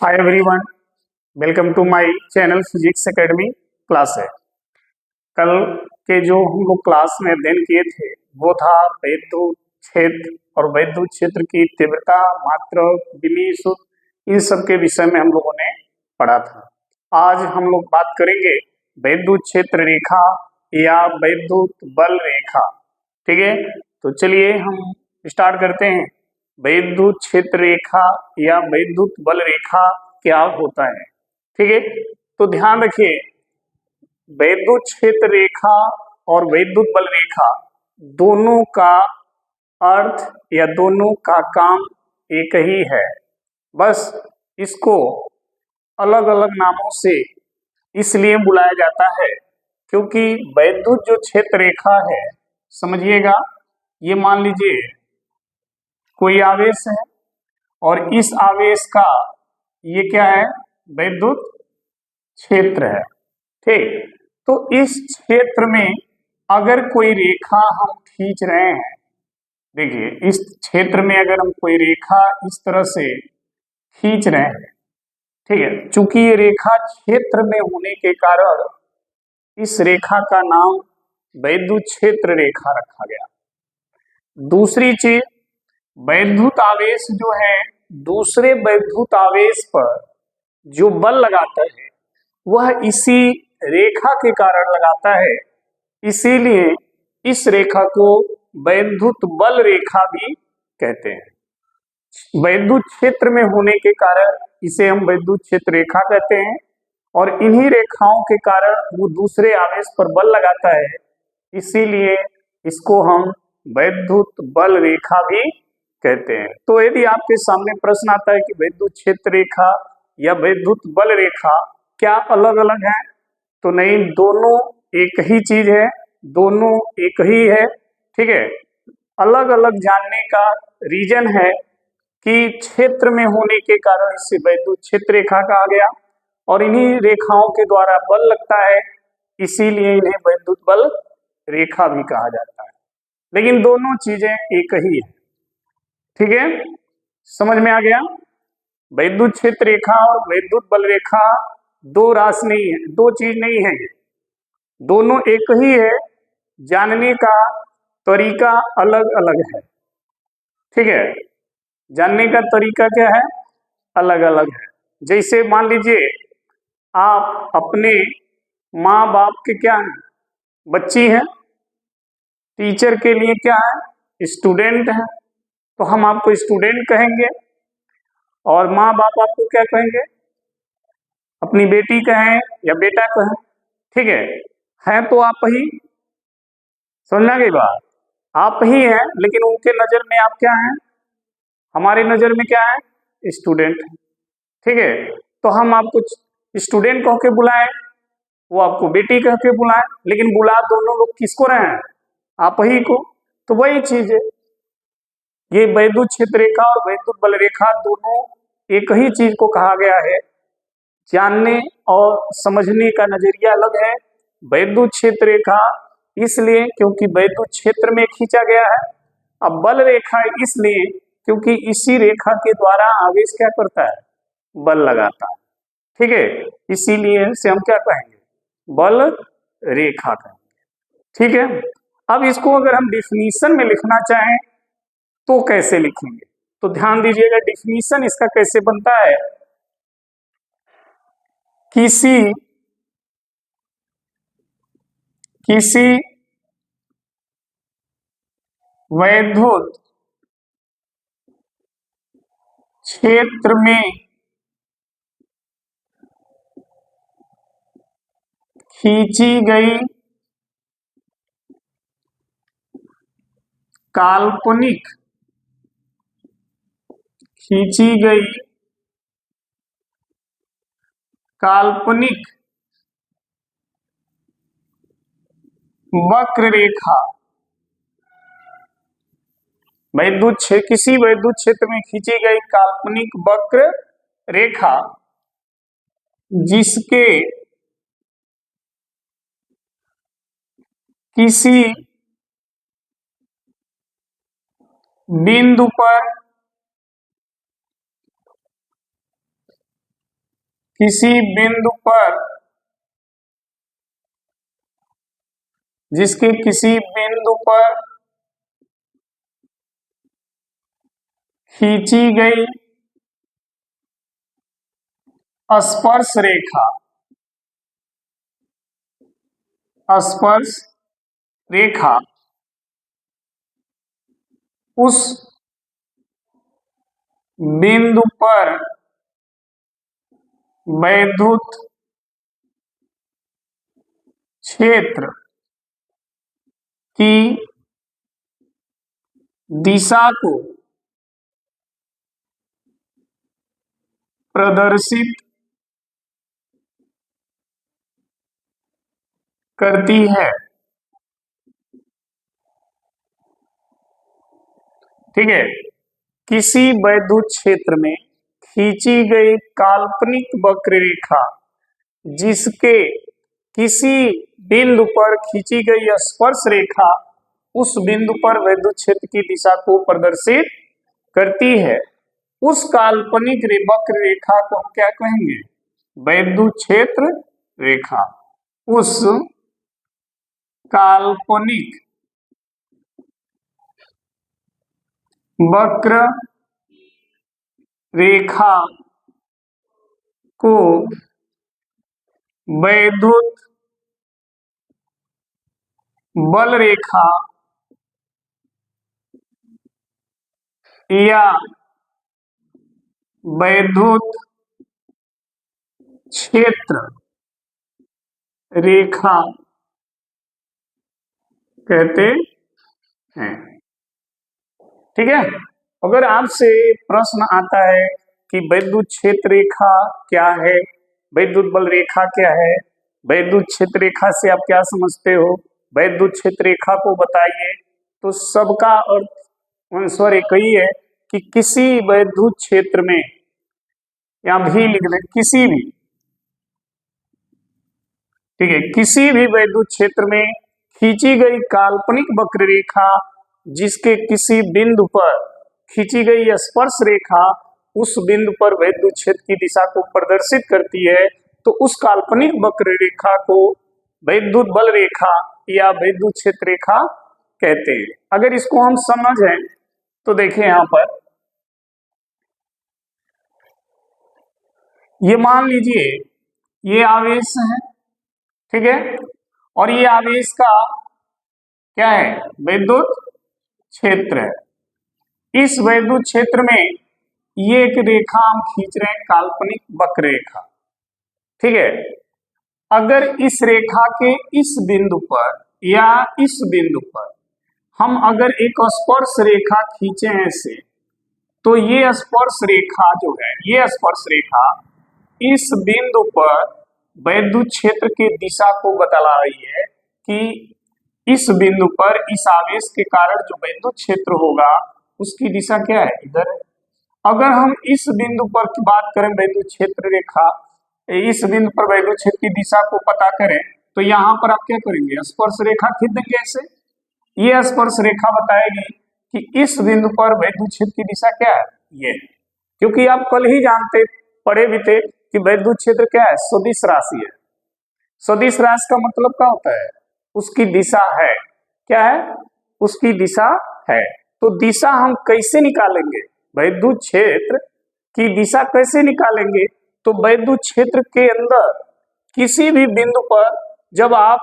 Hi everyone, welcome to my channel physics academy class है। कल के जो हम लोग क्लास में अध्ययन किए थे वो था वैद्युत क्षेत्र और वैद्युत क्षेत्र की तीव्रता, मात्रक, विमीय सूत्र, इन सब के विषय में हम लोगों ने पढ़ा था। आज हम लोग बात करेंगे वैद्युत क्षेत्र रेखा या वैद्युत बल रेखा। ठीक है, तो चलिए हम स्टार्ट करते हैं। वैद्युत क्षेत्र रेखा या वैद्युत बल रेखा क्या होता है। ठीक है, तो ध्यान रखिए, वैद्युत क्षेत्र रेखा और वैद्युत बल रेखा दोनों का अर्थ या दोनों का काम एक ही है। बस इसको अलग अलग नामों से इसलिए बुलाया जाता है क्योंकि वैद्युत जो क्षेत्र रेखा है, समझिएगा, ये मान लीजिए कोई आवेश है और इस आवेश का ये क्या है, वैद्युत क्षेत्र है। ठीक, तो इस क्षेत्र में अगर कोई रेखा हम खींच रहे हैं, देखिए इस क्षेत्र में अगर हम कोई रेखा इस तरह से खींच रहे हैं, ठीक है, चूंकि ये रेखा क्षेत्र में होने के कारण इस रेखा का नाम वैद्युत क्षेत्र रेखा रखा गया। दूसरी चीज, वैद्युत आवेश जो है दूसरे वैद्युत आवेश पर जो बल लगाता है वह इसी रेखा के कारण लगाता है, इसीलिए इस रेखा को वैद्युत बल रेखा भी कहते हैं। वैद्युत क्षेत्र में होने के कारण इसे हम वैद्युत क्षेत्र रेखा कहते हैं और इन्हीं रेखाओं के कारण वो दूसरे आवेश पर बल लगाता है, इसीलिए इसको हम वैद्युत बल रेखा भी कहते हैं। तो यदि आपके सामने प्रश्न आता है कि वैद्युत क्षेत्र रेखा या वैद्युत बल रेखा क्या अलग अलग है, तो नहीं, दोनों एक ही चीज है, दोनों एक ही है। ठीक है, अलग अलग जानने का रीजन है कि क्षेत्र में होने के कारण इसे वैद्युत क्षेत्र रेखा कहा गया और इन्हीं रेखाओं के द्वारा बल लगता है, इसीलिए इन्हें वैद्युत बल रेखा भी कहा जाता है। लेकिन दोनों चीजें एक ही है। ठीक है, समझ में आ गया। वैद्युत क्षेत्र रेखा और वैद्युत बल रेखा दो राशि नहीं है, दो चीज नहीं है, ये दोनों एक ही है, जानने का तरीका अलग अलग है। ठीक है, जानने का तरीका क्या है, अलग अलग है। जैसे मान लीजिए आप अपने माँ बाप के क्या हैं, बच्ची हैं, टीचर के लिए क्या है, स्टूडेंट है, तो हम आपको स्टूडेंट कहेंगे और माँ बाप आपको क्या कहेंगे, अपनी बेटी कहें या बेटा कहें। ठीक है तो आप ही, समझना गई बात, आप ही हैं, लेकिन उनके नजर में आप क्या हैं, हमारे नजर में क्या है, स्टूडेंट। ठीक है, तो हम आपको स्टूडेंट कह के बुलाएं, वो आपको बेटी कह के बुलाएं, लेकिन बुला दोनों लोग किसको रहे हैं, आप ही को। तो वही चीज है, ये वैद्युत क्षेत्र रेखा और वैद्युत बल रेखा दोनों एक ही चीज को कहा गया है। जानने और समझने का नजरिया अलग है। वैद्युत क्षेत्र रेखा इसलिए क्योंकि वैद्युत क्षेत्र में खींचा गया है, अब बल रेखा इसलिए क्योंकि इसी रेखा के द्वारा आवेश क्या करता है, बल लगाता है। ठीक है, इसीलिए इसे हम क्या कहेंगे, बल रेखा कहेंगे। ठीक है, अब इसको अगर हम डिफिनीशन में लिखना चाहें तो कैसे लिखेंगे, तो ध्यान दीजिएगा, डिफिनीशन इसका कैसे बनता है, किसी वैद्युत क्षेत्र में खींची गई काल्पनिक वक्र रेखा, किसी वैद्युत क्षेत्र में खींची गई काल्पनिक वक्र रेखा जिसके किसी बिंदु पर किसी बिंदु पर, जिसके किसी बिंदु पर खींची गई स्पर्श रेखा, स्पर्श रेखा उस बिंदु पर वैद्युत क्षेत्र की दिशा को प्रदर्शित करती है। ठीक है, किसी वैद्युत क्षेत्र में खींची गई काल्पनिक वक्र रेखा जिसके किसी बिंदु पर खींची गई स्पर्श रेखा उस बिंदु पर विद्युत क्षेत्र की दिशा को प्रदर्शित करती है, उस काल्पनिक वक्र रेखा को हम क्या कहेंगे? विद्युत क्षेत्र रेखा। उस काल्पनिक वक्र रेखा को वैद्युत बल रेखा या वैद्युत क्षेत्र रेखा कहते हैं। ठीक है, अगर आपसे प्रश्न आता है कि वैद्युत क्षेत्र रेखा क्या है, वैद्युत बल रेखा क्या है, वैद्युत क्षेत्र रेखा से आप क्या समझते हो, वैद्युत क्षेत्र रेखा को बताइए, तो सबका अर्थ आंसर एक ही है कि किसी वैद्युत क्षेत्र में, या भी लिख दें किसी भी, ठीक है, किसी भी वैद्युत क्षेत्र में खींची गई काल्पनिक वक्र रेखा जिसके किसी बिंदु पर खींची गई स्पर्श रेखा उस बिंदु पर वैद्युत क्षेत्र की दिशा को प्रदर्शित करती है, तो उस काल्पनिक वक्र रेखा को वैद्युत बल रेखा या वैद्युत क्षेत्र रेखा कहते हैं। अगर इसको हम समझें तो देखिए यहां पर, ये मान लीजिए ये आवेश है, ठीक है, और ये आवेश का क्या है? वैद्युत क्षेत्र है। इस वैद्युत क्षेत्र में ये एक रेखा हम खींच रहे हैं, काल्पनिक वक्र रेखा, ठीक है। अगर इस रेखा के इस बिंदु पर या इस बिंदु पर हम अगर एक स्पर्श रेखा खींचे हैं ऐसे, तो ये स्पर्श रेखा जो है, ये स्पर्श रेखा इस बिंदु पर वैद्युत क्षेत्र की दिशा को बतला रही है कि इस बिंदु पर इस आवेश के कारण जो वैद्युत क्षेत्र होगा उसकी दिशा क्या है? इधर है। अगर हम इस बिंदु पर की बात करें वैद्युत क्षेत्र रेखा, इस बिंदु पर वैद्युत क्षेत्र की दिशा को पता करें, तो यहाँ पर आप क्या करेंगे? स्पर्श रेखा खींच देंगे ऐसे। ये स्पर्श रेखा बताएगी कि इस बिंदु पर वैद्युत क्षेत्र की दिशा क्या है? ये, क्योंकि आप कल ही जानते पढ़े भी थे कि वैद्युत क्षेत्र क्या है? सदिश राशि है। सदिश राशि का मतलब क्या होता है? उसकी दिशा है। क्या है? उसकी दिशा है। तो दिशा हम कैसे निकालेंगे? वैद्युत क्षेत्र की दिशा कैसे निकालेंगे? तो वैद्युत क्षेत्र के अंदर किसी भी बिंदु पर जब आप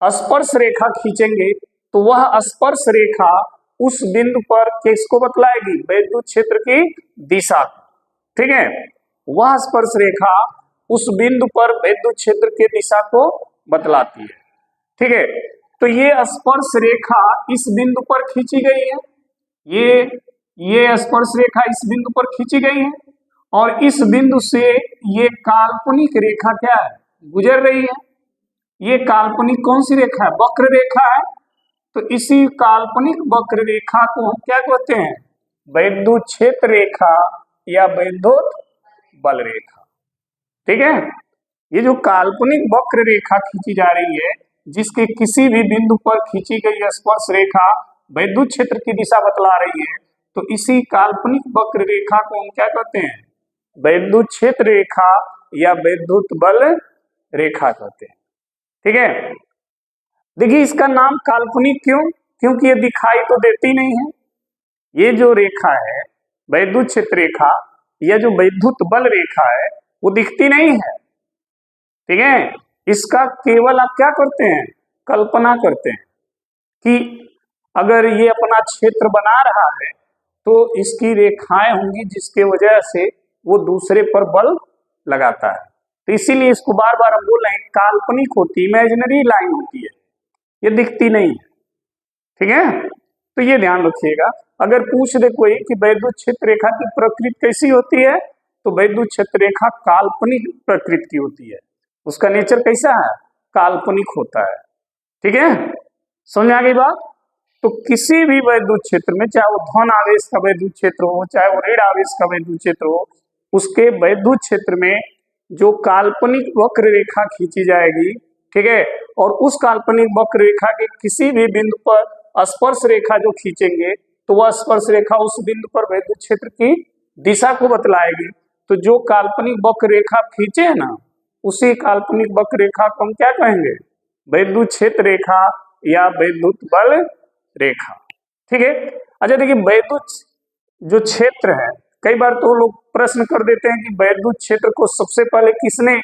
स्पर्श रेखा खींचेंगे तो वह स्पर्श रेखा उस बिंदु पर किसको बतलाएगी? वैद्युत क्षेत्र की दिशा। ठीक है, वह स्पर्श रेखा उस बिंदु पर वैद्युत क्षेत्र की दिशा को बतलाती है। ठीक है, तो ये स्पर्श रेखा इस बिंदु पर खींची गई है, ये स्पर्श रेखा इस बिंदु पर खींची गई है, और इस बिंदु से ये काल्पनिक रेखा क्या है? गुजर रही है। ये काल्पनिक कौन सी रेखा है? वक्र रेखा है। तो इसी काल्पनिक वक्र रेखा को हम क्या कहते हैं? वैद्युत क्षेत्र रेखा या वैद्युत बल रेखा। ठीक है, ये जो काल्पनिक वक्र रेखा खींची जा रही है, जिसके किसी भी बिंदु पर खींची गई स्पर्श रेखा वैद्युत क्षेत्र की दिशा बतला रही है, तो इसी काल्पनिक वक्र रेखा को हम क्या कहते हैं? वैद्युत क्षेत्र रेखा या वैद्युत बल रेखा कहते हैं। ठीक है, देखिए इसका नाम काल्पनिक क्यों? क्योंकि ये दिखाई तो देती नहीं है। ये जो रेखा है वैद्युत क्षेत्र रेखा या जो वैद्युत बल रेखा है वो दिखती नहीं है। ठीक है, इसका केवल आप क्या करते हैं, कल्पना करते हैं कि अगर ये अपना क्षेत्र बना रहा है तो इसकी रेखाएं होंगी जिसके वजह से वो दूसरे पर बल लगाता है। तो इसीलिए इसको बार बार हम बोल रहे हैं काल्पनिक होती, इमेजिनरी लाइन होती है, ये दिखती नहीं है। ठीक है, तो ये ध्यान रखिएगा। अगर पूछ दे कोई कि वैद्युत क्षेत्र रेखा की प्रकृति कैसी होती है, तो वैद्युत क्षेत्र रेखा काल्पनिक प्रकृति की होती है। उसका नेचर कैसा है, काल्पनिक होता है। ठीक है, समझ आ गई बात? तो किसी भी वैद्युत क्षेत्र में, चाहे वो धन आवेश का वैद्युत क्षेत्र हो, चाहे वो ऋण आवेश का वैद्युत क्षेत्र हो, उसके वैद्युत क्षेत्र में जो काल्पनिक वक्र रेखा खींची जाएगी, ठीक है, और उस काल्पनिक वक्र रेखा के किसी भी बिंदु पर स्पर्श रेखा जो खींचेंगे तो वह स्पर्श रेखा उस बिंदु पर वैद्युत क्षेत्र की दिशा को बतलाएगी। तो जो काल्पनिक वक्र रेखा खींचे है ना, उसी काल्पनिक वक्र रेखा को हम क्या कहेंगे, वैद्युत क्षेत्र रेखा या वैद्युत बल रेखा। ठीक है, अच्छा देखिए वैद्युत जो क्षेत्र है, कई बार तो लोग प्रश्न कर देते हैं कि वैद्युत क्षेत्र को सबसे पहले किसने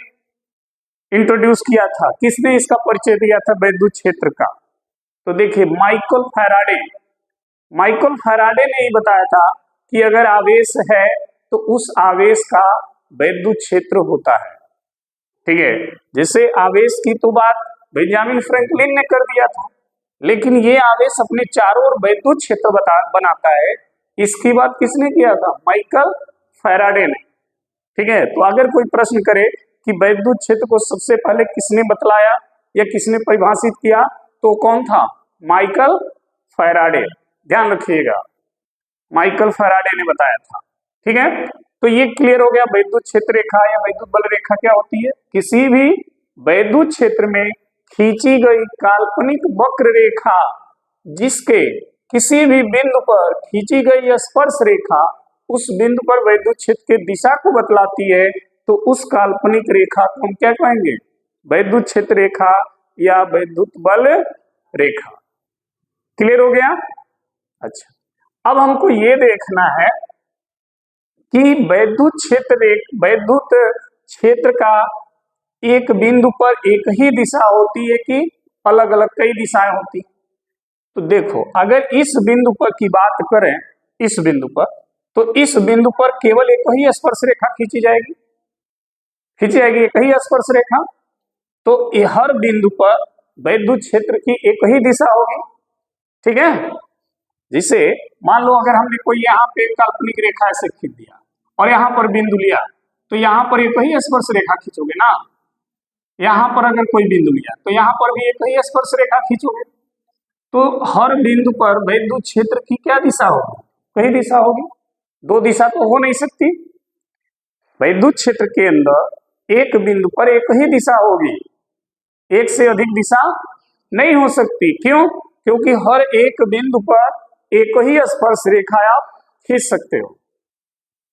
इंट्रोड्यूस किया था, किसने इसका परिचय दिया था वैद्युत क्षेत्र का? तो देखिए माइकल फैराडे ने ही बताया था कि अगर आवेश है तो उस आवेश का वैद्युत क्षेत्र होता है। ठीक है, जैसे आवेश की तो बात बेंजामिन फ्रैंकलिन ने कर दिया था, लेकिन ये आवेश अपने चारों ओर वैद्युत क्षेत्र बनाता है, इसकी बात किसने किया था, माइकल फैराडे ने। ठीक है, तो अगर कोई प्रश्न करे कि वैद्युत क्षेत्र को सबसे पहले किसने बतलाया या किसने परिभाषित किया, तो कौन था, माइकल फैराडे। ध्यान रखिएगा, माइकल फैराडे ने बताया था। ठीक है, तो ये क्लियर हो गया वैद्युत क्षेत्र रेखा या वैद्युत बल रेखा क्या होती है। किसी भी वैद्युत क्षेत्र में खींची गई काल्पनिक वक्र रेखा जिसके किसी भी बिंदु पर खींची गई स्पर्श रेखा उस बिंदु पर वैद्युत क्षेत्र के दिशा को बतलाती है, तो उस काल्पनिक रेखा को हम क्या कहेंगे, वैद्युत क्षेत्र रेखा या वैद्युत बल रेखा। क्लियर हो गया? अच्छा, अब हमको ये देखना है कि वैद्युत क्षेत्र का एक बिंदु पर एक ही दिशा होती है कि अलग अलग कई दिशाएं होती। तो देखो अगर इस बिंदु पर की बात करें, इस बिंदु पर, तो इस बिंदु पर केवल एक ही स्पर्श रेखा खींची जाएगी एक ही स्पर्श रेखा। तो हर बिंदु पर वैद्युत क्षेत्र की एक ही दिशा होगी। ठीक है, जिसे मान लो अगर हमने कोई यहाँ पे काल्पनिक रेखा ऐसे खींच दिया और यहाँ पर बिंदु लिया, तो यहाँ पर एक ही स्पर्श रेखा खींचोगे ना, यहाँ पर अगर कोई बिंदु लिया तो यहाँ पर भी एक ही स्पर्श रेखा खींचोगे, तो हर बिंदु पर वैद्युत क्षेत्र की क्या दिशा होगी, कई दिशा होगी, दो दिशा तो हो नहीं सकती। वैद्युत क्षेत्र के अंदर एक बिंदु पर एक ही दिशा होगी, एक से अधिक दिशा नहीं हो सकती। क्यों? क्योंकि हर एक बिंदु पर एक ही स्पर्श रेखा आप खींच सकते हो।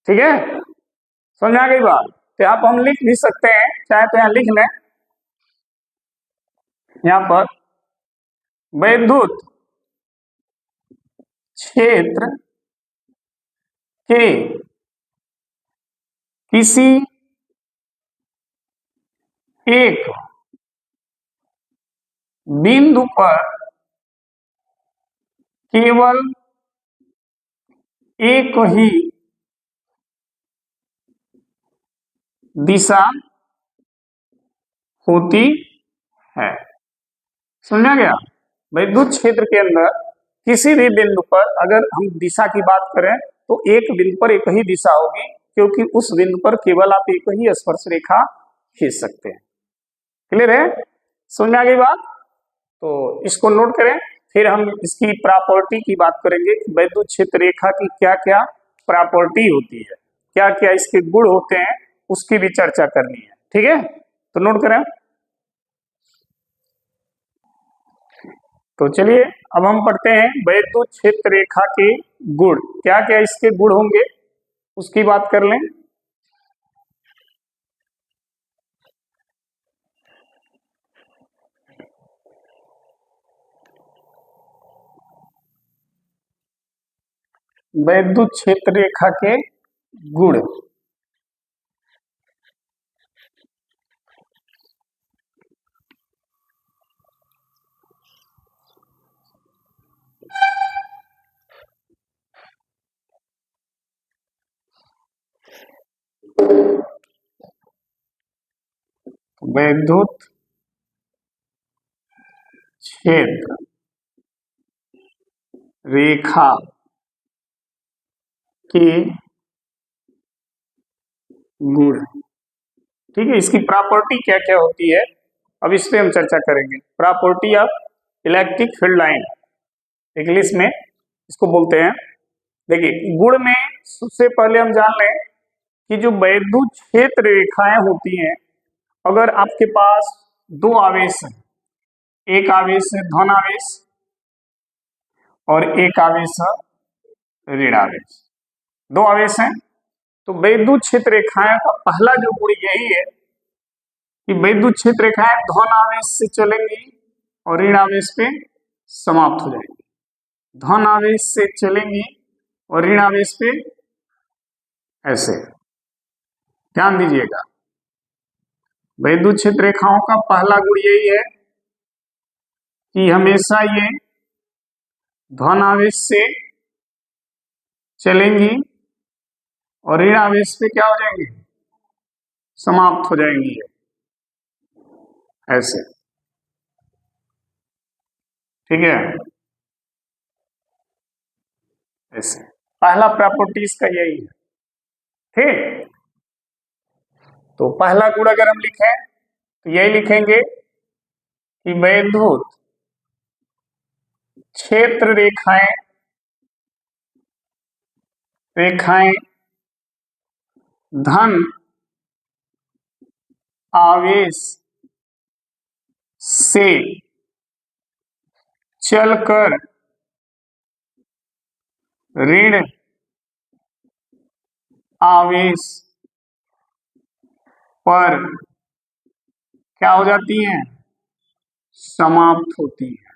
ठीक है, समझ आ गई बात? तो आप हम लिख भी सकते हैं, चाहे तो यहाँ लिख लें, यहाँ पर वैद्युत क्षेत्र के किसी एक बिंदु पर केवल एक ही दिशा होती है। समझा गया? वैद्युत क्षेत्र के अंदर किसी भी बिंदु पर अगर हम दिशा की बात करें तो एक बिंदु पर एक ही दिशा होगी, क्योंकि उस बिंदु पर केवल आप एक ही स्पर्श रेखा खींच सकते हैं। क्लियर है? समझ में आ गई बात? तो इसको नोट करें, फिर हम इसकी प्रॉपर्टी की बात करेंगे कि वैद्युत क्षेत्र रेखा की क्या क्या प्रॉपर्टी होती है, क्या क्या इसके गुण होते हैं, उसकी भी चर्चा करनी है। ठीक है, तो नोट करें। तो चलिए अब हम पढ़ते हैं वैद्युत क्षेत्र रेखा के गुण, क्या क्या इसके गुण होंगे उसकी बात कर लें। वैद्युत क्षेत्र रेखा के गुण। वैद्युत क्षेत्र रेखा के गुण। ठीक है, इसकी प्रॉपर्टी क्या क्या होती है अब इस पे हम चर्चा करेंगे। Property of electric field line English में इसको बोलते हैं। देखिए गुण में सबसे पहले हम जान लें कि जो वैद्युत क्षेत्र रेखाएं होती हैं, अगर आपके पास दो आवेश हैं, एक आवेश है धन आवेश और एक आवेश है ऋण आवेश, दो आवेश हैं, तो वैद्युत क्षेत्र रेखाएं का पहला जो गुण यही है कि वैद्युत क्षेत्र रेखाएं धन आवेश से चलेंगी और ऋण आवेश पे समाप्त हो जाएंगी। धन आवेश से चलेंगी और ऋण आवेश पे ऐसे। ध्यान दीजिएगा, वैद्युत क्षेत्र रेखाओं का पहला गुण यही है कि हमेशा ये धन आवेश से चलेंगी और ऋण आवेश पे क्या हो जाएंगे, समाप्त हो जाएंगी ऐसे। ठीक है, ऐसे पहला प्रॉपर्टी इसका यही है। ठीक, तो पहला गुण अगर हम लिखें तो यही लिखेंगे कि वैद्युत क्षेत्र रेखाएं धन आवेश से चलकर ऋण आवेश पर क्या हो जाती हैं, समाप्त होती है।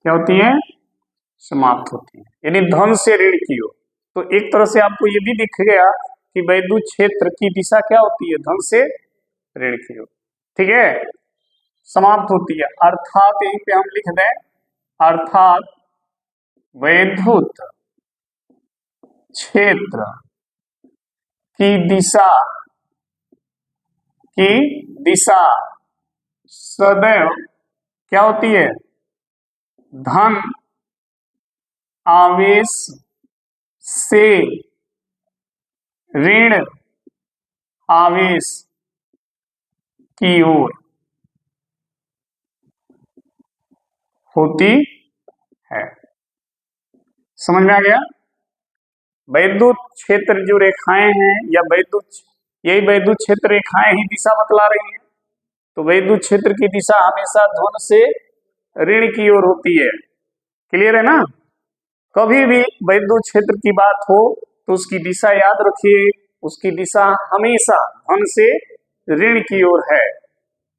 क्या होती है, समाप्त होती है। यानी धन से ऋण की ओर। तो एक तरह से आपको ये भी दिख गया कि वैद्युत क्षेत्र की दिशा क्या होती है, धन से ऋण की ओर। ठीक है, समाप्त होती है, अर्थात यहीं पे हम लिख दें, अर्थात वैद्युत क्षेत्र की दिशा सदैव क्या होती है, धन आवेश से ऋण आवेश की ओर होती है। समझ में आ गया? वैद्युत क्षेत्र जो रेखाएं हैं या यही वैद्युत क्षेत्र रेखाएं ही दिशा बतला रही हैं। तो वैद्युत क्षेत्र की दिशा हमेशा धन से ऋण की ओर होती है। क्लियर है ना? कभी भी वैद्युत क्षेत्र की बात हो तो उसकी दिशा याद रखिए, उसकी दिशा हमेशा धन से ऋण की ओर है।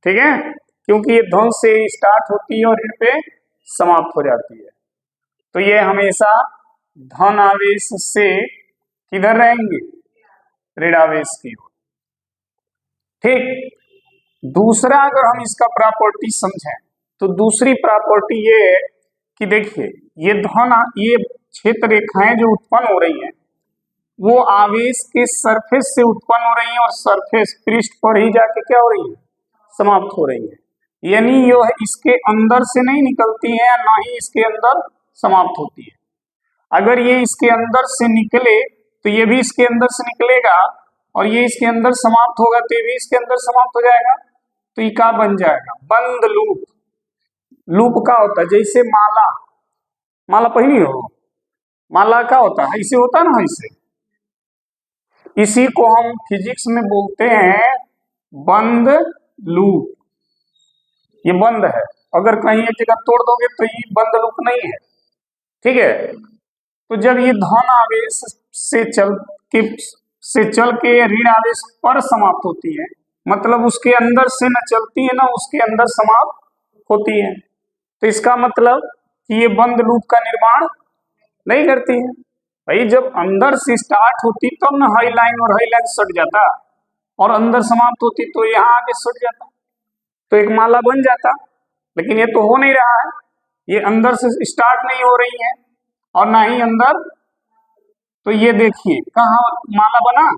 ठीक है, क्योंकि ये धन से स्टार्ट होती है और ऋण पे समाप्त हो जाती है। तो ये हमेशा धन आवेश से किधर रहेंगे, ऋण आवेश की ओर। ठीक, दूसरा अगर हम इसका प्रॉपर्टी समझें तो दूसरी प्रॉपर्टी ये है कि देखिए ये क्षेत्र रेखाएं जो उत्पन्न हो रही हैं वो आवेश के सरफेस से उत्पन्न हो रही हैं और सरफेस पृष्ठ पर ही जाके क्या हो रही है, समाप्त हो रही है। यानी यह इसके अंदर से नहीं निकलती है, ना ही इसके अंदर समाप्त होती है। अगर ये इसके अंदर से निकले तो ये भी इसके अंदर से निकलेगा और ये इसके अंदर समाप्त होगा तो ये भी इसके अंदर समाप्त हो जाएगा। तो ये क्या बन जाएगा, बंद लूप। लूप का होता है जैसे माला पहनी हो, माला का होता है, इसे होता ना इसे, इसी को हम फिजिक्स में बोलते हैं बंद लूप। ये बंद है, अगर कहीं एक जगह तोड़ दोगे तो ये बंद लूप नहीं है। ठीक है, तो जब ये धन आवेश से चल के ऋण आवेश पर समाप्त होती है, मतलब उसके अंदर से न चलती है ना उसके अंदर समाप्त होती है, तो इसका मतलब कि ये बंद लूप का निर्माण नहीं करती है। भाई जब अंदर से स्टार्ट होती तब ना हाई लाइन और हाई लाइन सट जाता, और अंदर समाप्त होती तो यहाँ आके सट जाता, तो एक माला बन जाता। लेकिन ये तो हो नहीं रहा है, ये अंदर से स्टार्ट नहीं हो रही है और ना ही अंदर। तो ये देखिए कहाँ माला बना,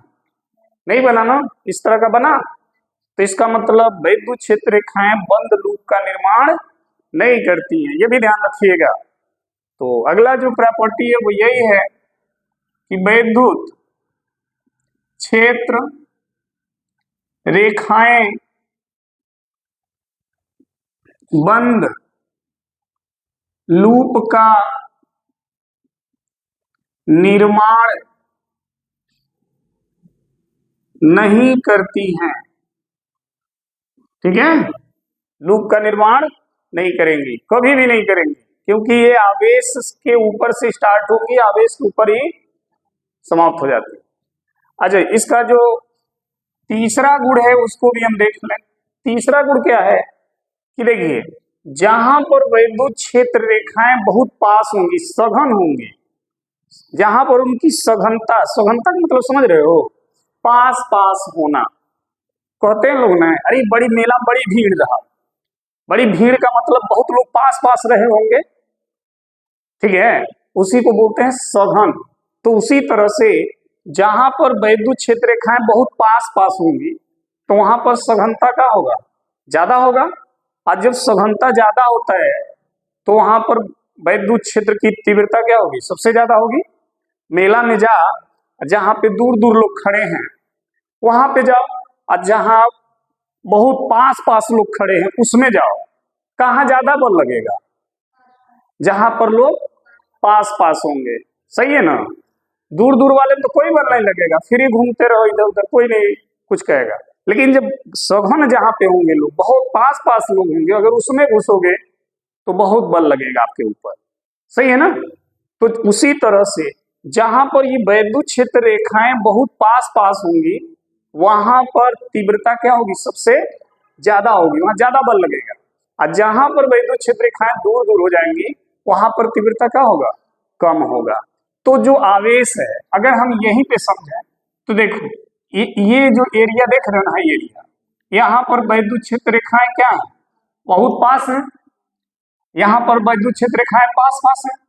नहीं बना ना, इस तरह का बना। तो इसका मतलब वैद्युत क्षेत्र रेखाएं बंद लूप का निर्माण नहीं करती हैं, ये भी ध्यान रखिएगा। तो अगला जो प्रॉपर्टी है वो यही है कि वैद्युत क्षेत्र रेखाएं बंद लूप का निर्माण नहीं करती हैं। ठीक है, लूप का निर्माण नहीं करेंगी, कभी भी नहीं करेंगी, क्योंकि ये आवेश के ऊपर से स्टार्ट होगी, आवेश के ऊपर ही समाप्त हो जाती है। अच्छा, इसका जो तीसरा गुण है उसको भी हम देख लें। तीसरा गुण क्या है कि देखिए, जहां पर वैद्युत क्षेत्र रेखाएं बहुत पास होंगी, सघन होंगी, जहां पर उनकी सघनता, सघनता का मतलब समझ रहे हो, पास पास होना। कहते हैं लोग ना, अरे बड़ी मेला में बड़ी भीड़ रहा, बड़ी भीड़ का मतलब बहुत लोग पास पास रहे होंगे, ठीक है, उसी को बोलते हैं सघन। तो उसी तरह से जहां पर वैद्युत क्षेत्र रेखाएं बहुत पास पास होंगी तो वहां पर सघनता का होगा, ज्यादा होगा। और जब सघनता ज्यादा होता है तो वहां पर वैद्युत क्षेत्र की तीव्रता क्या होगी, सबसे ज्यादा होगी। मेला में जा, जहां पे दूर दूर लोग खड़े हैं वहां पे जाओ, और जहां बहुत पास पास लोग खड़े हैं उसमें जाओ, कहां ज्यादा बल लगेगा, जहां पर लोग पास पास होंगे। सही है ना, दूर दूर वाले में तो कोई बल नहीं लगेगा, फिर ही घूमते रहो इधर उधर, कोई नहीं कुछ कहेगा। लेकिन जब सघन जहां पे होंगे लोग, बहुत पास पास लोग होंगे, अगर उसमें घुसोगे तो बहुत बल लगेगा आपके ऊपर। सही है ना। तो उसी तरह से जहां पर ये वैद्युत क्षेत्र रेखाएं बहुत पास पास होंगी वहां पर तीव्रता क्या होगी, सबसे ज्यादा होगी, वहां ज्यादा बल लगेगा। और जहां पर वैद्युत क्षेत्र रेखाएं दूर दूर हो जाएंगी वहां पर तीव्रता क्या होगा, कम होगा। तो जो आवेश है, अगर हम यहीं पे समझें तो देखो, ये जो एरिया देख रहे हो ना, एरिया, यहाँ पर वैद्युत क्षेत्र रेखाएं क्या है, बहुत पास है, यहाँ पर वैद्युत क्षेत्र रेखाएं पास पास है।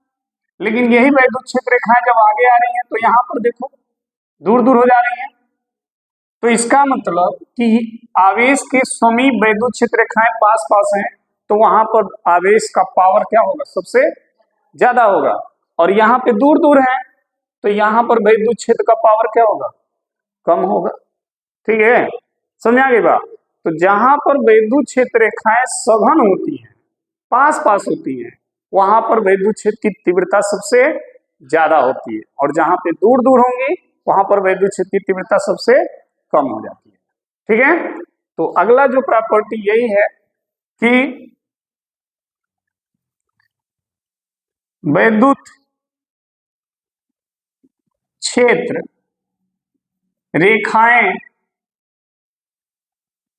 लेकिन यही वैद्युत क्षेत्र रेखाएं जब आगे आ रही हैं तो यहाँ पर देखो दूर दूर हो जा रही हैं। तो इसका मतलब कि आवेश के समीप वैद्युत क्षेत्र रेखाएं पास पास हैं तो वहां पर आवेश का पावर क्या होगा, सबसे ज्यादा होगा। और यहाँ पे दूर दूर है तो यहाँ पर वैद्युत क्षेत्र का पावर क्या होगा, कम होगा। ठीक है, समझ आ गई बात। तो जहां पर वैद्युत क्षेत्र रेखाएं सघन होती हैं, पास पास होती हैं, वहां पर वैद्युत क्षेत्र की तीव्रता सबसे ज्यादा होती है, और जहां पे दूर दूर होंगी वहां पर वैद्युत क्षेत्र की तीव्रता सबसे कम हो जाती है। ठीक है, तो अगला जो प्रॉपर्टी यही है कि वैद्युत क्षेत्र रेखाएं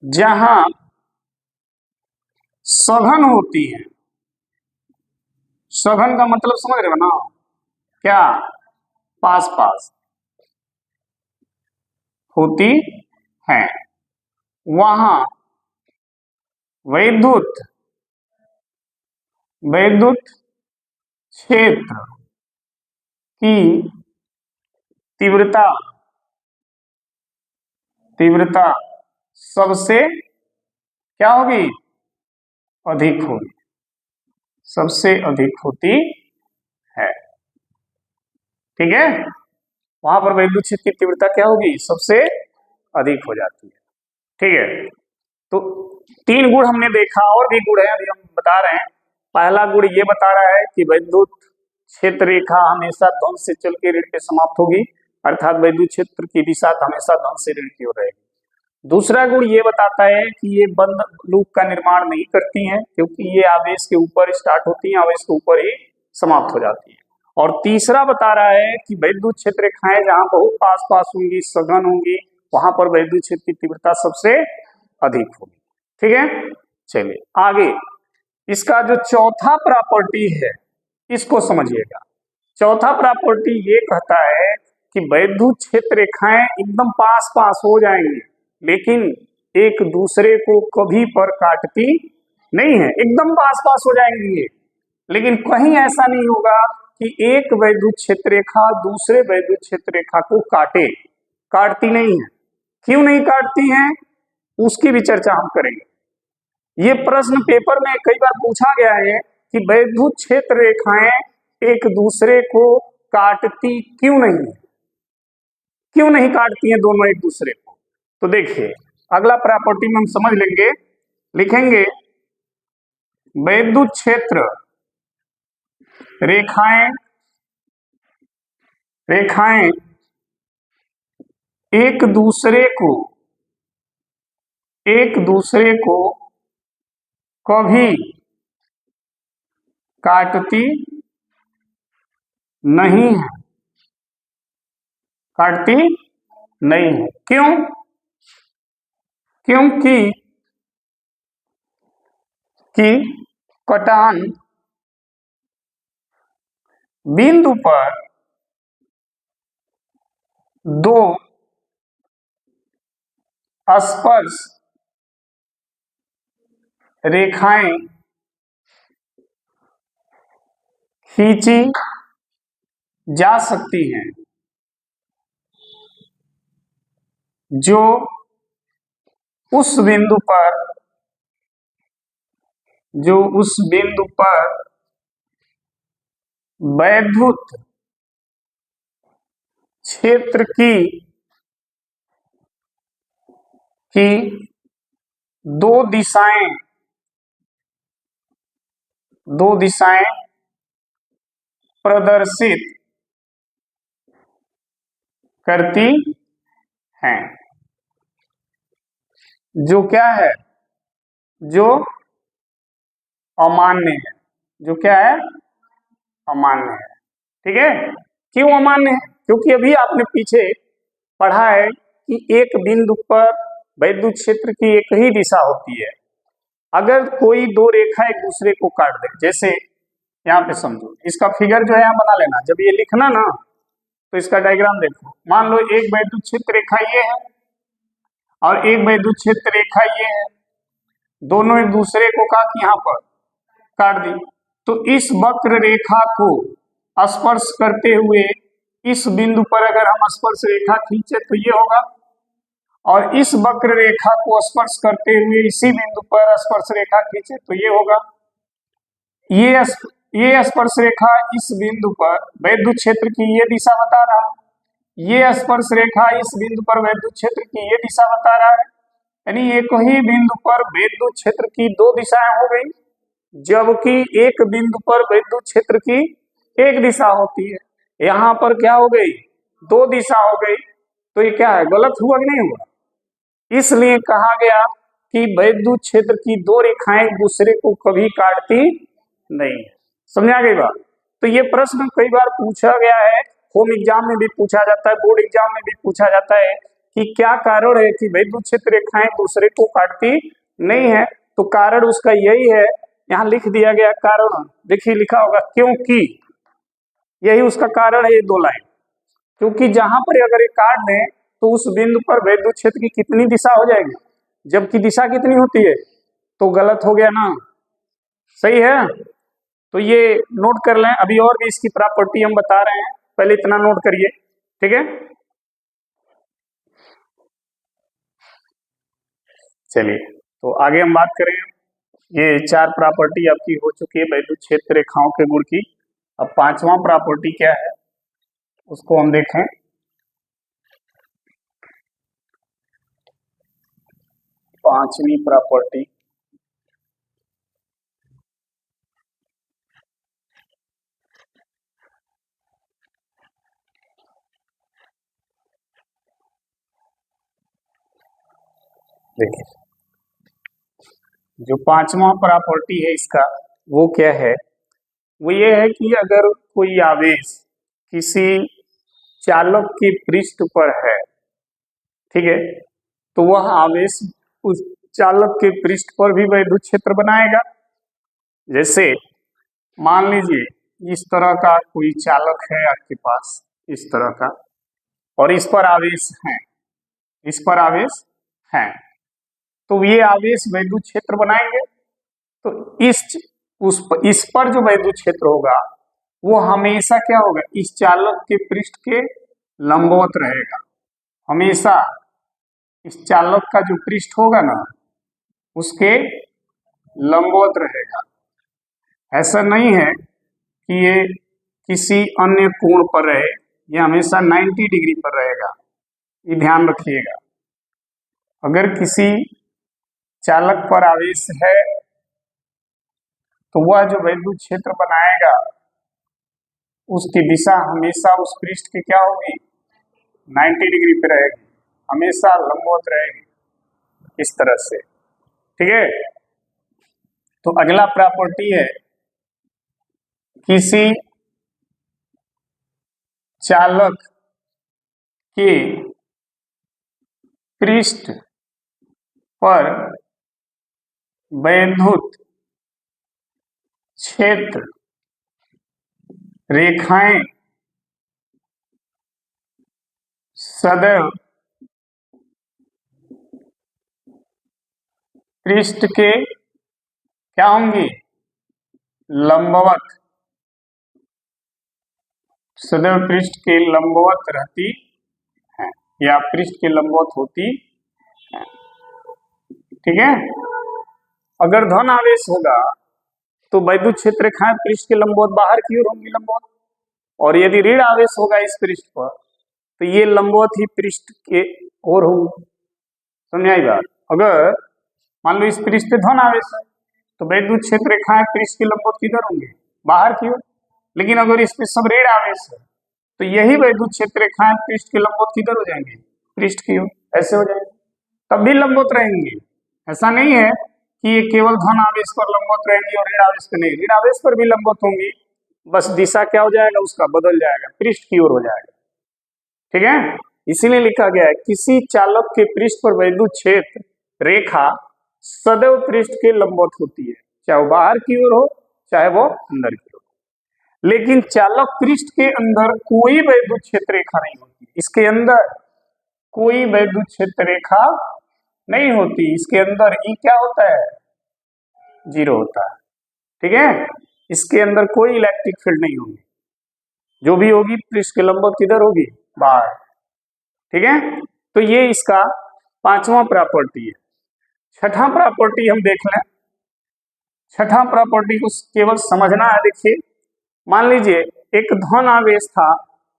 जहां सघन होती हैं, सघन का मतलब समझ रहे हो ना, क्या, पास पास होती हैं, वहां वैद्युत वैद्युत क्षेत्र की तीव्रता तीव्रता सबसे क्या होगी, अधिक होगी, सबसे अधिक होती है। ठीक है, वहां पर वैद्युत क्षेत्र की तीव्रता क्या होगी, सबसे अधिक हो जाती है। ठीक है, तो तीन गुण हमने देखा, और भी गुण है अभी हम बता रहे हैं। पहला गुण ये बता रहा है कि वैद्युत क्षेत्र रेखा हमेशा ध्वंस से चल के ऋण पे समाप्त होगी, अर्थात वैद्युत क्षेत्र की दिशा हमेशा ध्वंस से ऋण की ओर रहेगी। दूसरा गुण ये बताता है कि ये बंद लूप का निर्माण नहीं करती हैं, क्योंकि ये आवेश के ऊपर स्टार्ट होती हैं, आवेश के ऊपर ही समाप्त हो जाती है। और तीसरा बता रहा है कि वैद्युत क्षेत्र रेखाएं जहां बहुत पास पास होंगी, सघन होंगी, वहां पर वैद्युत क्षेत्र की तीव्रता सबसे अधिक होगी। ठीक है, चलिए आगे, इसका जो चौथा प्रॉपर्टी है इसको समझिएगा। चौथा प्रॉपर्टी ये कहता है कि वैद्युत क्षेत्र रेखाएं एकदम पास पास हो जाएंगी, लेकिन एक दूसरे को कभी पर काटती नहीं है। एकदम पास पास हो जाएंगी ये, लेकिन कहीं ऐसा नहीं होगा कि एक वैद्युत क्षेत्र रेखा दूसरे वैद्युत क्षेत्र रेखा को काटे। काटती नहीं है। क्यों नहीं काटती हैं, उसकी भी चर्चा हम करेंगे। ये प्रश्न पेपर में कई बार पूछा गया है कि वैद्युत क्षेत्र रेखाएं एक दूसरे को काटती क्यों नहीं, क्यों नहीं काटती हैं दोनों एक दूसरे को। तो देखिए अगला प्रॉपर्टी में हम समझ लेंगे, लिखेंगे वैद्युत क्षेत्र रेखाएं एक दूसरे को कभी काटती नहीं है, काटती नहीं है। क्यों? क्योंकि कटान बिंदु पर दो स्पर्श रेखाएं खींची जा सकती हैं, जो उस बिंदु पर वैद्युत क्षेत्र की दो दिशाएं प्रदर्शित करती हैं। जो क्या है, जो अमान्य है, जो क्या है, अमान्य है। ठीक है। क्यों अमान्य है? क्योंकि अभी आपने पीछे पढ़ा है कि एक बिंदु पर वैद्युत क्षेत्र की एक ही दिशा होती है। अगर कोई दो रेखा एक दूसरे को काट दे, जैसे यहाँ पे समझो, इसका फिगर जो है यहाँ बना लेना, जब ये लिखना ना तो इसका डायग्राम देखो। मान लो एक वैद्युत क्षेत्र रेखा ये है और एक वैद्युत क्षेत्र रेखा ये है, दोनों एक दूसरे को यहाँ पर काट दी। तो इस वक्र रेखा को स्पर्श करते हुए इस बिंदु पर अगर हम स्पर्श रेखा खींचे तो ये होगा, और इस वक्र रेखा को स्पर्श करते हुए इसी बिंदु पर स्पर्श रेखा खींचे तो ये होगा। ये स्पर्श रेखा इस बिंदु पर वैद्युत क्षेत्र की ये दिशा बता रहा है, ये स्पर्श रेखा इस बिंदु पर वैद्युत क्षेत्र की ये दिशा बता रहा है। यानी एक ही बिंदु पर वैद्युत क्षेत्र की दो दिशाएं हो गई, जबकि एक बिंदु पर वैद्युत क्षेत्र की एक दिशा होती है। यहाँ पर क्या हो गई, दो दिशा हो गई। तो ये क्या है, गलत हुआ कि नहीं हुआ? इसलिए कहा गया कि वैद्युत क्षेत्र की दो रेखाएं एक दूसरे को कभी काटती नहीं है। समझा गई बात? तो ये प्रश्न कई बार पूछा गया है, होम एग्जाम में भी पूछा जाता है, बोर्ड एग्जाम में भी पूछा जाता है कि क्या कारण है कि वैद्युत क्षेत्र रेखाएं दूसरे को काटती नहीं है। तो कारण उसका यही है, यहाँ लिख दिया गया कारण, देखिए लिखा होगा क्योंकि, यही उसका कारण है, ये दो लाइन। क्योंकि जहां पर अगर ये काट दें तो उस बिंदु पर वैद्युत क्षेत्र की कितनी दिशा हो जाएगी, जबकि दिशा कितनी होती है, तो गलत हो गया ना। सही है, तो ये नोट कर लें। अभी और भी इसकी प्रॉपर्टी हम बता रहे हैं, पहले इतना नोट करिए। ठीक है, चलिए तो आगे हम बात करें। ये चार प्रॉपर्टी आपकी हो चुकी है वैद्युत क्षेत्र रेखाओं के गुण की। अब पांचवा प्रॉपर्टी क्या है उसको हम देखें। पांचवी प्रॉपर्टी, देखिए जो पांचवा प्रॉपर्टी है इसका वो क्या है, वो ये है कि अगर कोई आवेश किसी चालक के पृष्ठ पर है, ठीक है, तो वह आवेश उस चालक के पृष्ठ पर भी वैद्युत क्षेत्र बनाएगा। जैसे मान लीजिए इस तरह का कोई चालक है आपके पास, इस तरह का, और इस पर आवेश है, इस पर आवेश है, तो ये आवेश वैद्युत क्षेत्र बनाएंगे। तो इस पर जो वैद्युत क्षेत्र होगा वो हमेशा क्या होगा, इस चालक के पृष्ठ के लंबवत रहेगा। हमेशा इस चालक का जो पृष्ठ होगा ना उसके लंबवत रहेगा। ऐसा नहीं है कि ये किसी अन्य कोण पर रहे, ये हमेशा 90 डिग्री पर रहेगा, ये ध्यान रखिएगा। अगर किसी चालक पर आवेश है तो वह जो वैद्युत क्षेत्र बनाएगा उसकी दिशा हमेशा उस पृष्ठ के क्या होगी, 90 डिग्री पे रहेगी, हमेशा लंबवत रहेगी, इस तरह से। ठीक है, तो अगला प्रॉपर्टी है, किसी चालक के पृष्ठ पर वैद्युत क्षेत्र रेखाएं सदैव पृष्ठ के क्या होंगी, लंबवत, सदैव पृष्ठ के लंबवत रहती है या पृष्ठ के लंबवत होती है। ठीक है, अगर धन आवेश होगा तो वैद्युत क्षेत्र रेखाएं पृष्ठ के लंबवत बाहर की ओर होंगी, लंबवत, और यदि ऋण आवेश होगा इस पृष्ठ पर तो ये लंबवत ही पृष्ठ के ओर होंगी। समझाई बात? अगर मान लो इस पृष्ठ पे धन आवेश है तो वैद्युत क्षेत्र रेखाएं पृष्ठ के लंबवत किधर होंगे, बाहर की ओर। लेकिन अगर इस पे सब ऋण आवेश है तो यही वैद्युत क्षेत्र रेखाएं पृष्ठ के लंबवत किधर हो जाएंगे, पृष्ठ की ओर, ऐसे हो जाएंगे, तब भी लंबवत रहेंगे। ऐसा नहीं है कि ये केवल धन आवेश पर लंबवत रहेंगी और ऋण आवेश पर नहीं, ऋण आवेश पर भी लंबवत होंगी, बस दिशा क्या हो जाएगा, उसका बदल जाएगा, पृष्ठ की ओर हो जाएगा। ठीक है, इसीलिए लिखा गया है किसी चालक के पृष्ठ पर वैद्युत क्षेत्र रेखा सदैव पृष्ठ के लंबवत होती है, चाहे वो बाहर की ओर हो चाहे वो अंदर की ओर। लेकिन चालक पृष्ठ के अंदर कोई वैद्युत क्षेत्र रेखा नहीं होती, इसके अंदर कोई वैद्युत क्षेत्र रेखा नहीं होती, इसके अंदर ई क्या होता है, जीरो होता है। ठीक है, इसके अंदर कोई इलेक्ट्रिक फील्ड नहीं होगी, जो भी होगी पृष्ठ के लंबवत किधर होगी, बाहर। ठीक है, तो ये इसका पांचवा प्रॉपर्टी है। छठा प्रॉपर्टी हम देख लें। छठा प्रॉपर्टी को केवल समझना है। देखिए, मान लीजिए एक धन आवेश था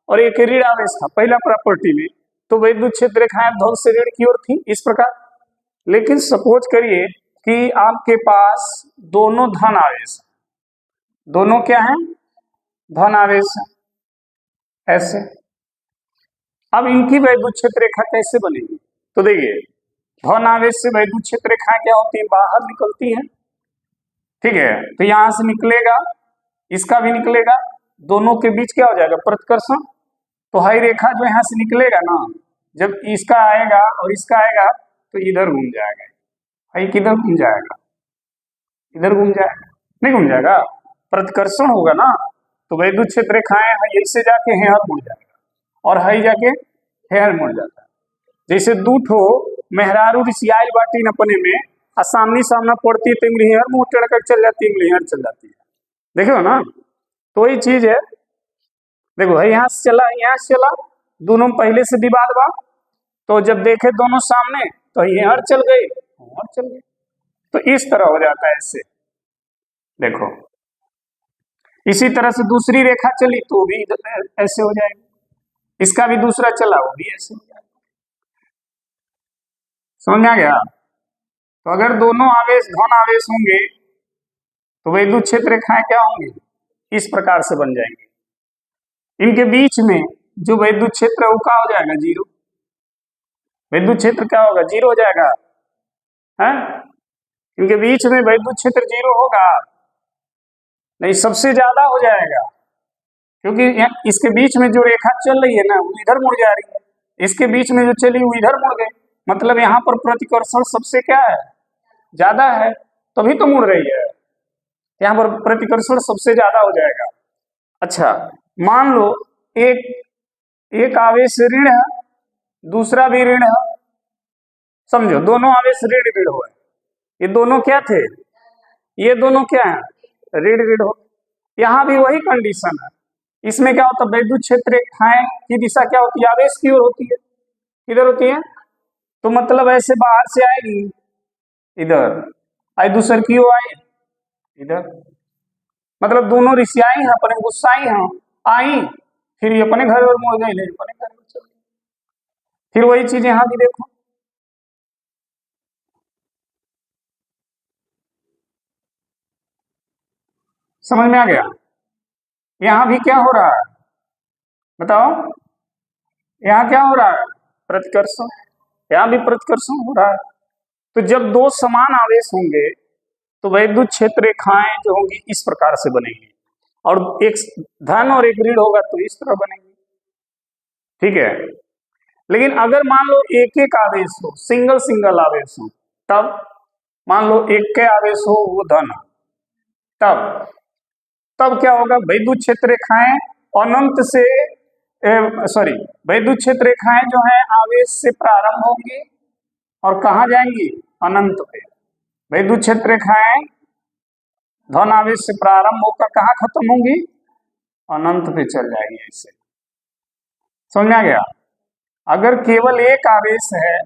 और एक ऋण आवेश था पहला प्रॉपर्टी में, तो वैद्युत क्षेत्र रेखाएं धन से ऋण की ओर थी, इस प्रकार। लेकिन सपोज करिए कि आपके पास दोनों धन आवेश, दोनों क्या है, धन आवेश है, ऐसे। अब इनकी वैद्युत क्षेत्र रेखा कैसे बनेगी, तो देखिए धन आवेश से वैद्युत क्षेत्र रेखाएं क्या होती है, बाहर निकलती हैं। ठीक है, तो यहां से निकलेगा, इसका भी निकलेगा, दोनों के बीच क्या हो जाएगा, प्रतिकर्षण। तो हई रेखा जो यहां से निकलेगा ना, जब इसका आएगा और इसका आएगा तो इधर घूम जाएगा, हई किधर घूम जाएगा, इधर घूम जाएगा, नहीं घूम जाएगा, प्रतिकर्षण होगा ना, तो वैद्युत क्षेत्र रेखाएं हई से जाके हेयर मुड़ जाएगा और हई जाके हेयर मुड़ जाता है। जैसे दू ठो मेहरारू रिसियाल बाटी न अपने में आ सामने सामना पड़ती है तो इमली हेयर मुंह टेढ़कर चल जाती है, इमली हेयर चल जाती है, देखो ना। तो ये चीज है, देखो है यहाँ से चला, यहाँ से चला, दोनों पहले से विवाद बा, तो जब देखे दोनों सामने तो ये हर चल गई, हर चल गई, तो इस तरह हो जाता है इससे। देखो इसी तरह से दूसरी रेखा चली तो भी ऐसे हो जाएगी, इसका भी दूसरा चला वो भी ऐसे हो जाएगा। समझ में आ गया? तो अगर दोनों आवेश धन आवेश होंगे तो वैद्युत क्षेत्र रेखाएं क्या होंगी, इस प्रकार से बन जाएंगी। इनके बीच में जो वैद्युत क्षेत्र है वो क्या हो जाएगा, जीरो। वैद्युत क्षेत्र क्या होगा, जीरो हो जाएगा, है? इनके बीच में वैद्युत क्षेत्र जीरो होगा नहीं, सबसे ज्यादा हो जाएगा, क्योंकि इसके बीच में जो रेखा चल रही है ना वो इधर मुड़ जा रही है, इसके बीच में जो चली वो इधर मुड़ गई, मतलब यहाँ पर प्रतिकर्षण सबसे क्या है, ज्यादा है, तभी तो मुड़ रही है, यहाँ पर प्रतिकर्षण सबसे ज्यादा हो जाएगा। अच्छा, मान लो एक आवेश ऋण है, दूसरा भी ऋण है, समझो दोनों आवेश ऋण ऋण हो, ये दोनों क्या थे, ये दोनों क्या है, ऋण ऋण हो। यहाँ भी वही कंडीशन है, इसमें क्या होता है, विद्युत क्षेत्र रेखाएं की दिशा क्या होती है, आवेश की ओर होती है, किधर होती है, तो मतलब ऐसे बाहर से आएगी इधर, आई दूसर की ओर आई इधर, मतलब दोनों रिसियाई हैं, अपने गुस्साई हैं, आई फिर ये अपने घर और मोड़ गई, अपने घर में चल गई। फिर वही चीज यहाँ भी देखो, समझ में आ गया, यहाँ भी क्या हो रहा है बताओ, यहाँ क्या हो रहा है, प्रतिकर्षण, यहाँ भी प्रतिकर्षण हो रहा है। तो जब दो समान आवेश होंगे तो विद्युत क्षेत्र रेखाएं जो होंगी इस प्रकार से बनेंगी, और एक धन और एक ऋण होगा तो इस तरह बनेंगी, ठीक है। लेकिन अगर मान लो एक एक आवेश हो, सिंगल सिंगल आवेश हो, तब मान लो एक के आवेश हो वो धन, तब क्या होगा, विद्युत क्षेत्र रेखाएं अनंत से सॉरी विद्युत क्षेत्र रेखाएं जो है आवेश से प्रारंभ होंगी और कहाँ जाएंगी, अनंत पे। विद्युत क्षेत्र रेखाएं धन आवेश से प्रारंभ होकर कहाँ खत्म होंगी, अनंत पे चल जाएंगी, ऐसे समझ में आ गया। अगर केवल एक आवेश है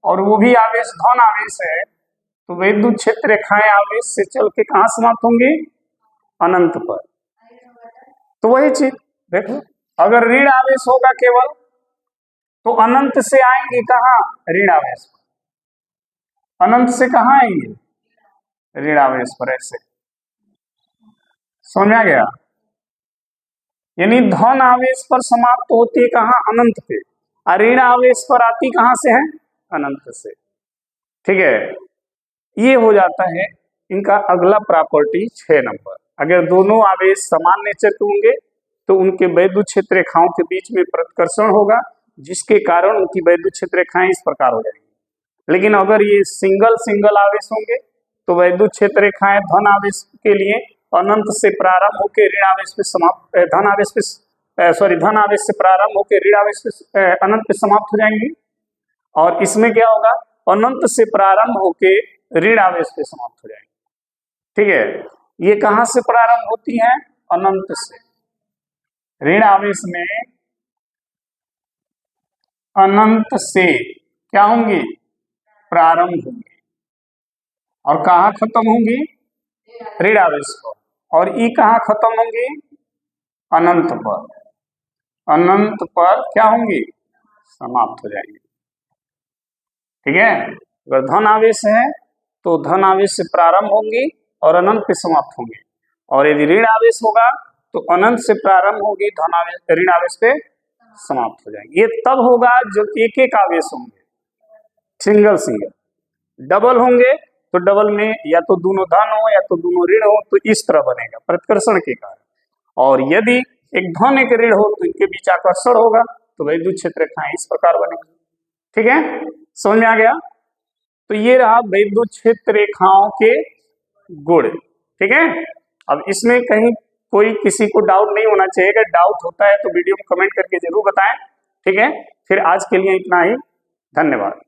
और वो भी आवेश धन आवेश है तो विद्युत क्षेत्र रेखाएं आवेश से चल के कहाँ समाप्त होंगी, अनंत पर। तो वही चीज देखो, अगर ऋण आवेश होगा केवल तो अनंत से आएंगे कहाँ, ऋण आवेश पर, अनंत से कहाँ आएंगे, ऋण आवेश पर, ऐसे समझ में आ गया। यानी धन आवेश पर समाप्त होती है कहाँ, अनंत पे, और ऋण आवेश पर आती कहाँ से है, अनंत से, ठीक है। ये हो जाता है इनका अगला प्रॉपर्टी 6 नंबर। अगर दोनों आवेश समान नेचर के होंगे तो उनके विद्युत क्षेत्र रेखाओं के बीच में प्रतिकर्षण होगा, जिसके कारण उनकी विद्युत क्षेत्र रेखाएं इस प्रकार हो जाएंगी। लेकिन अगर ये सिंगल सिंगल आवेश होंगे तो विद्युत क्षेत्र रेखाएं धन आवेश के लिए अनंत से प्रारंभ होकर ऋण आवेश पे समाप्त, धन आवेश से प्रारंभ होकर ऋण आवेश पे अनंत पे समाप्त हो जाएंगी। और इसमें क्या होगा, अनंत से प्रारंभ होकर ऋण आवेश पे समाप्त हो जाएंगे, ठीक है। ये कहां से प्रारंभ होती है, अनंत से, ऋण आवेश में अनंत से क्या होंगी, प्रारंभ होंगी और कहाँ खत्म होंगी, ऋण आवेश पर, और ई कहाँ खत्म होंगी, अनंत पर, अनंत पर क्या होंगी, समाप्त हो जाएंगे, ठीक है। अगर धन आवेश है तो धन आवेश से प्रारंभ होंगी और अनंत पे समाप्त होंगे, और यदि ऋण आवेश होगा तो अनंत से प्रारंभ होगी, धन आवेश ऋण आवेश पे समाप्त हो जाएंगे। ये तब होगा जब एक एक आवेश होंगे, सिंगल सिंगल। डबल होंगे तो डबल में या तो दोनों धन हो या तो दोनों ऋण हो, तो इस तरह बनेगा प्रतिकर्षण के कारण। और यदि एक धन एक ऋण हो तो इनके बीच आकर्षण होगा, तो विद्युत क्षेत्र रेखाएं इस प्रकार बनेंगी, ठीक है, समझ में आ गया। तो ये रहा विद्युत क्षेत्र रेखाओं के गुण, ठीक है। अब इसमें कहीं कोई किसी को डाउट नहीं होना चाहिए, अगर डाउट होता है तो वीडियो में कमेंट करके जरूर बताएं, ठीक है। फिर आज के लिए इतना ही, धन्यवाद।